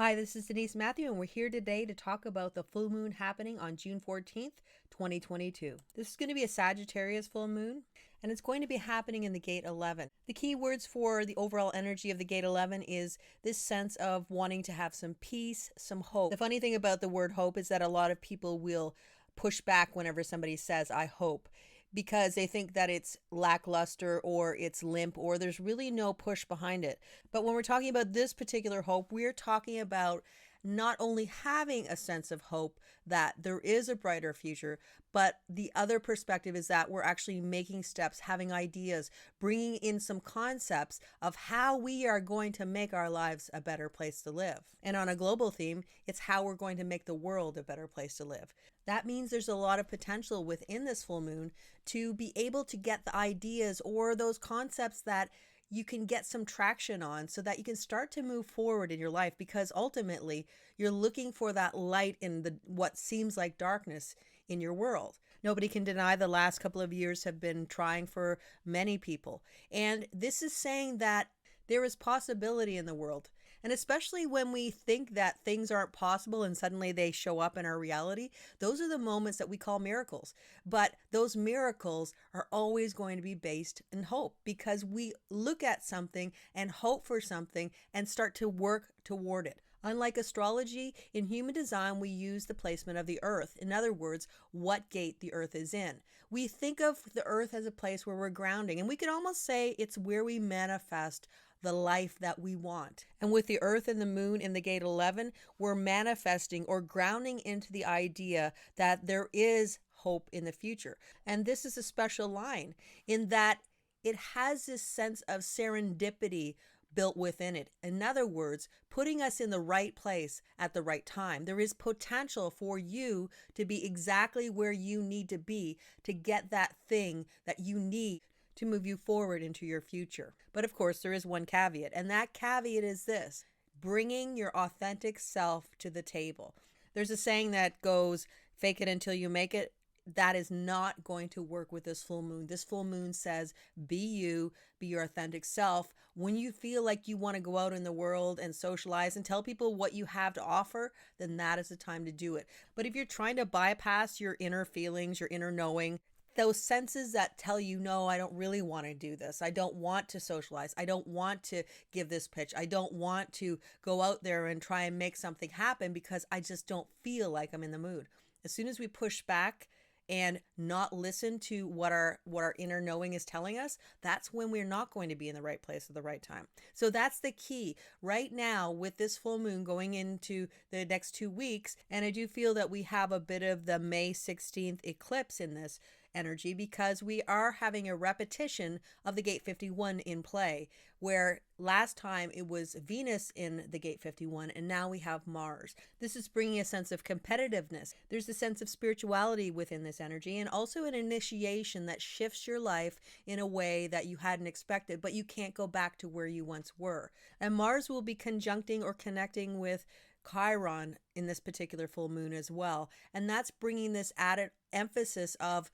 Hi, this is Denise Matthew, and we're here today to talk about the full moon happening on June 14th, 2022. This is going to be a Sagittarius full moon, and it's going to be happening in the gate 11. The key words for the overall energy of the gate 11 is this sense of wanting to have some peace, some hope. The funny thing about the word hope is that a lot of people will push back whenever somebody says, I hope, because they think that it's lackluster or it's limp or there's really no push behind it. But when we're talking about this particular hope, we're talking about not only having a sense of hope that there is a brighter future, but the other perspective is that we're actually making steps, having ideas, bringing in some concepts of how we are going to make our lives a better place to live. And on a global theme, it's how we're going to make the world a better place to live. That means there's a lot of potential within this full moon to be able to get the ideas or those concepts that you can get some traction on so that you can start to move forward in your life, because ultimately you're looking for that light in the what seems like darkness in your world. Nobody can deny the last couple of years have been trying for many people. And this is saying that there is possibility in the world. And especially when we think that things aren't possible and suddenly they show up in our reality, those are the moments that we call miracles. But those miracles are always going to be based in hope, because we look at something and hope for something and start to work toward it. Unlike astrology, in human design, we use the placement of the earth. In other words, what gate the earth is in. We think of the earth as a place where we're grounding, and we could almost say it's where we manifest the life that we want. And with the earth and the moon in the gate 11, we're manifesting or grounding into the idea that there is hope in the future. And this is a special line in that it has this sense of serendipity built within it. In other words, putting us in the right place at the right time. There is potential for you to be exactly where you need to be to get that thing that you need to move you forward into your future. But of course, there is one caveat, and that caveat is this: bringing your authentic self to the table. There's a saying that goes, fake it until you make it. That is not going to work with this full moon. This full moon says, be you, be your authentic self. When you feel like you want to go out in the world and socialize and tell people what you have to offer, then that is the time to do it. But if you're trying to bypass your inner feelings, your inner knowing, those senses that tell you, no, I don't really want to do this. I don't want to socialize. I don't want to give this pitch. I don't want to go out there and try and make something happen because I just don't feel like I'm in the mood. As soon as we push back and not listen to what our inner knowing is telling us, that's when we're not going to be in the right place at the right time. So that's the key right now with this full moon going into the next 2 weeks. And I do feel that we have a bit of the May 16th eclipse in this energy, because we are having a repetition of the gate 51 in play, where last time it was Venus in the gate 51 and now we have Mars. This is bringing a sense of competitiveness. There's a sense of spirituality within this energy, and also an initiation that shifts your life in a way that you hadn't expected, but you can't go back to where you once were. And Mars will be conjuncting or connecting with Chiron in this particular full moon as well. And that's bringing this added emphasis of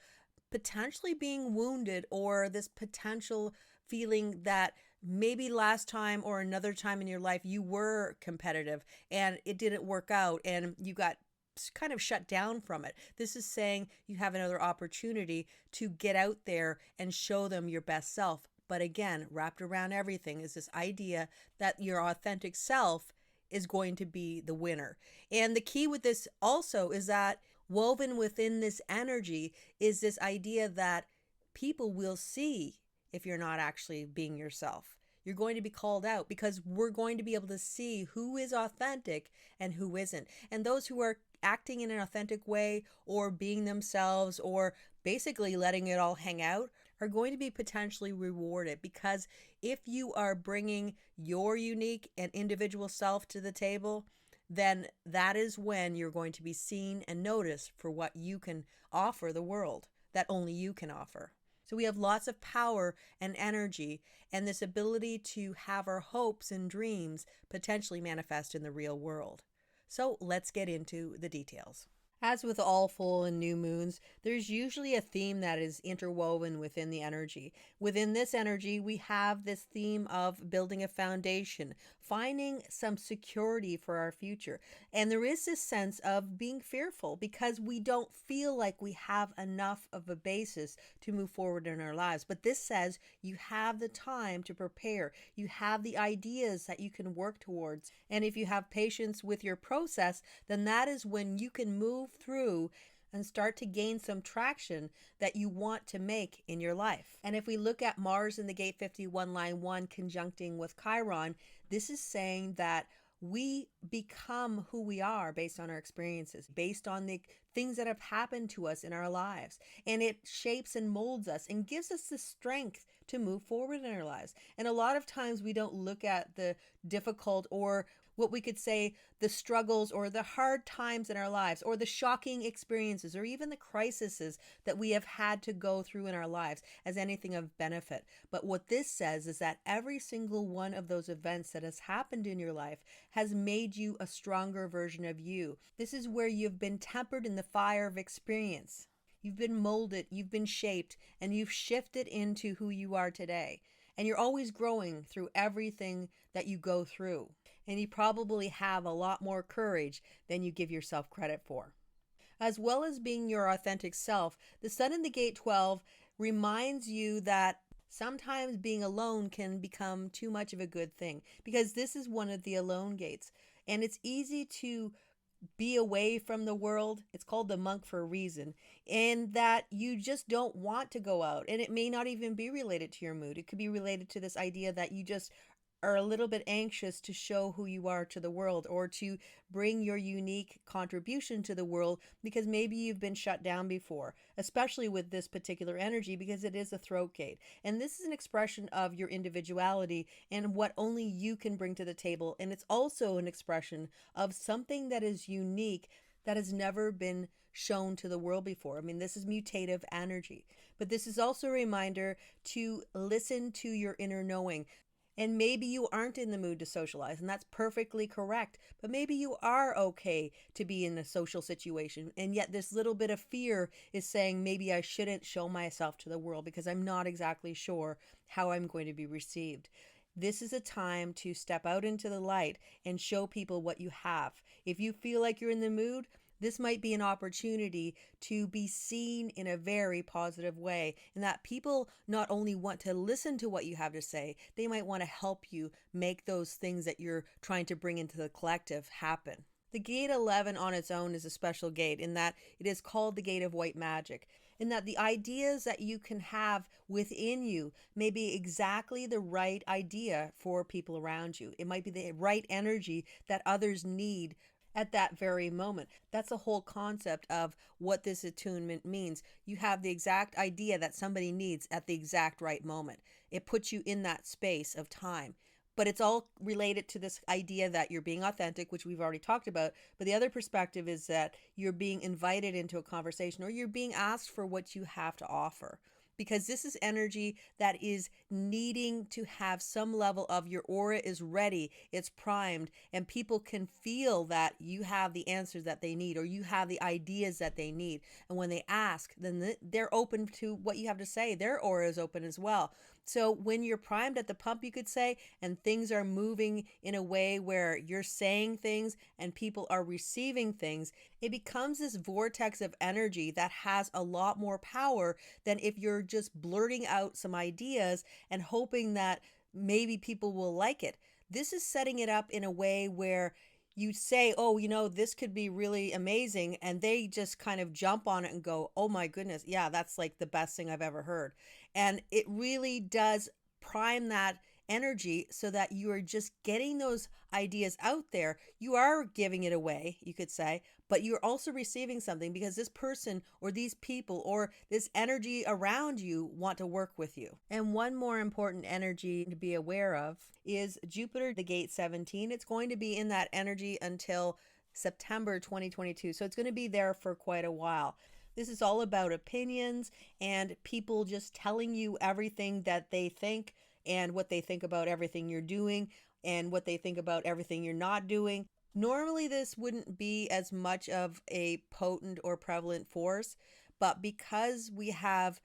potentially being wounded, or this potential feeling that maybe last time or another time in your life you were competitive and it didn't work out and you got kind of shut down from it. This is saying you have another opportunity to get out there and show them your best self. But again, wrapped around everything is this idea that your authentic self is going to be the winner. And the key with this also is that woven within this energy is this idea that people will see if you're not actually being yourself. You're going to be called out, because we're going to be able to see who is authentic and who isn't. And those who are acting in an authentic way or being themselves or basically letting it all hang out are going to be potentially rewarded, because if you are bringing your unique and individual self to the table, then that is when you're going to be seen and noticed for what you can offer the world, that only you can offer. So we have lots of power and energy and this ability to have our hopes and dreams potentially manifest in the real world. So let's get into the details. As with all full and new moons, there's usually a theme that is interwoven within the energy. Within this energy, we have this theme of building a foundation, finding some security for our future. And there is this sense of being fearful because we don't feel like we have enough of a basis to move forward in our lives. But this says you have the time to prepare, you have the ideas that you can work towards. And if you have patience with your process, then that is when you can move through and start to gain some traction that you want to make in your life. And if we look at Mars in the gate 51 line 1 conjuncting with Chiron, this is saying that we become who we are based on our experiences, based on the things that have happened to us in our lives. And it shapes and molds us and gives us the strength to move forward in our lives. And a lot of times we don't look at the difficult, or what we could say, the struggles or the hard times in our lives, or the shocking experiences, or even the crises that we have had to go through in our lives as anything of benefit. But what this says is that every single one of those events that has happened in your life has made you a stronger version of you. This is where you've been tempered in the fire of experience. You've been molded, you've been shaped, and you've shifted into who you are today. And you're always growing through everything that you go through. And you probably have a lot more courage than you give yourself credit for. As well as being your authentic self, the Sun in the gate 12 reminds you that sometimes being alone can become too much of a good thing, because this is one of the alone gates. And it's easy to be away from the world. It's called the monk for a reason, and that you just don't want to go out. And it may not even be related to your mood. It could be related to this idea that you just are a little bit anxious to show who you are to the world, or to bring your unique contribution to the world, because maybe you've been shut down before, especially with this particular energy, because it is a throat gate. And this is an expression of your individuality and what only you can bring to the table. And it's also an expression of something that is unique, that has never been shown to the world before. I mean, this is mutative energy. But this is also a reminder to listen to your inner knowing. And maybe you aren't in the mood to socialize, and that's perfectly correct. But maybe you are okay to be in a social situation, and yet this little bit of fear is saying maybe I shouldn't show myself to the world because I'm not exactly sure how I'm going to be received. This is a time to step out into the light and show people what you have. If you feel like you're in the mood, this might be an opportunity to be seen in a very positive way, and that people not only want to listen to what you have to say, they might want to help you make those things that you're trying to bring into the collective happen. The gate 11 on its own is a special gate in that it is called the gate of white magic, in that the ideas that you can have within you may be exactly the right idea for people around you. It might be the right energy that others need at that very moment. That's the whole concept of what this attunement means. You have the exact idea that somebody needs at the exact right moment. It puts you in that space of time. But it's all related to this idea that you're being authentic, which we've already talked about. But the other perspective is that you're being invited into a conversation, or you're being asked for what you have to offer. Because this is energy that is needing to have some level of your aura is ready, it's primed, and people can feel that you have the answers that they need, or you have the ideas that they need. And when they ask, then they're open to what you have to say. Their aura is open as well. So when you're primed at the pump, you could say, and things are moving in a way where you're saying things and people are receiving things, it becomes this vortex of energy that has a lot more power than if you're just blurting out some ideas and hoping that maybe people will like it. This is setting it up in a way where you say, oh, this could be really amazing. And they just kind of jump on it and go, oh my goodness, yeah, that's like the best thing I've ever heard. And it really does prime that energy so that you are just getting those ideas out there. You are giving it away, you could say, but you're also receiving something because this person or these people or this energy around you want to work with you. And one more important energy to be aware of is Jupiter, the gate 17. It's going to be in that energy until September 2022. So it's going to be there for quite a while. This is all about opinions and people just telling you everything that they think and what they think about everything you're doing and what they think about everything you're not doing. Normally, this wouldn't be as much of a potent or prevalent force, but because we have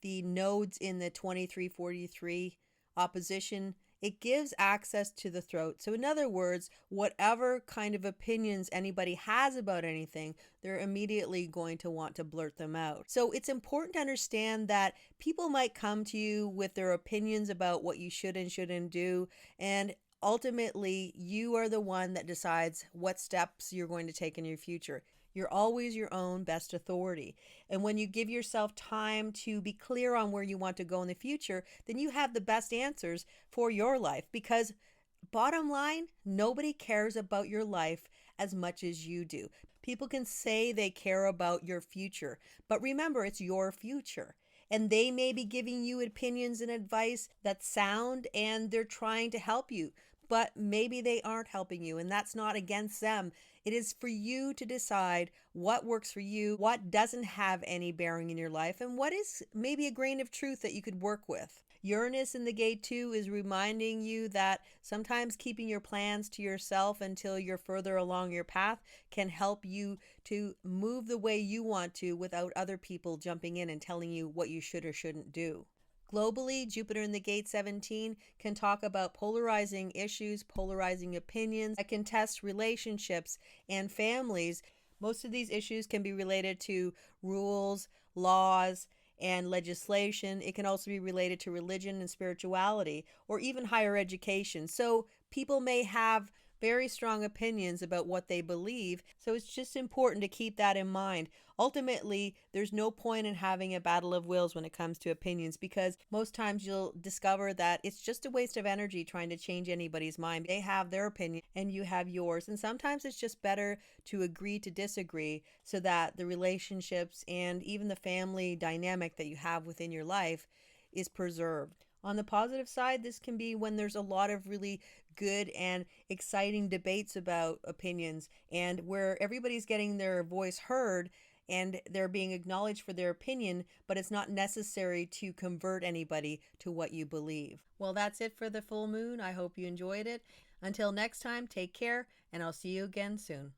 the nodes in the 2343 opposition, it gives access to the throat. So, in other words, whatever kind of opinions anybody has about anything, they're immediately going to want to blurt them out. So, it's important to understand that people might come to you with their opinions about what you should and shouldn't do, and ultimately, you are the one that decides what steps you're going to take in your future. You're always your own best authority. And when you give yourself time to be clear on where you want to go in the future, then you have the best answers for your life. Because, bottom line, nobody cares about your life as much as you do. People can say they care about your future, but remember, it's your future. And they may be giving you opinions and advice that's sound and they're trying to help you, but maybe they aren't helping you, and that's not against them. It is for you to decide what works for you, what doesn't have any bearing in your life, and what is maybe a grain of truth that you could work with. Uranus in the gate 2 is reminding you that sometimes keeping your plans to yourself until you're further along your path can help you to move the way you want to without other people jumping in and telling you what you should or shouldn't do. Globally, Jupiter in the gate 17 can talk about polarizing issues, polarizing opinions that can test relationships and families. Most of these issues can be related to rules, laws, and legislation. It can also be related to religion and spirituality, or even higher education. So people may have very strong opinions about what they believe. So it's just important to keep that in mind. Ultimately, there's no point in having a battle of wills when it comes to opinions, because most times you'll discover that it's just a waste of energy trying to change anybody's mind. They have their opinion and you have yours. And sometimes it's just better to agree to disagree so that the relationships and even the family dynamic that you have within your life is preserved. On the positive side, this can be when there's a lot of really good and exciting debates about opinions and where everybody's getting their voice heard and they're being acknowledged for their opinion, but it's not necessary to convert anybody to what you believe. Well, that's it for the full moon. I hope you enjoyed it. Until next time, take care, and I'll see you again soon.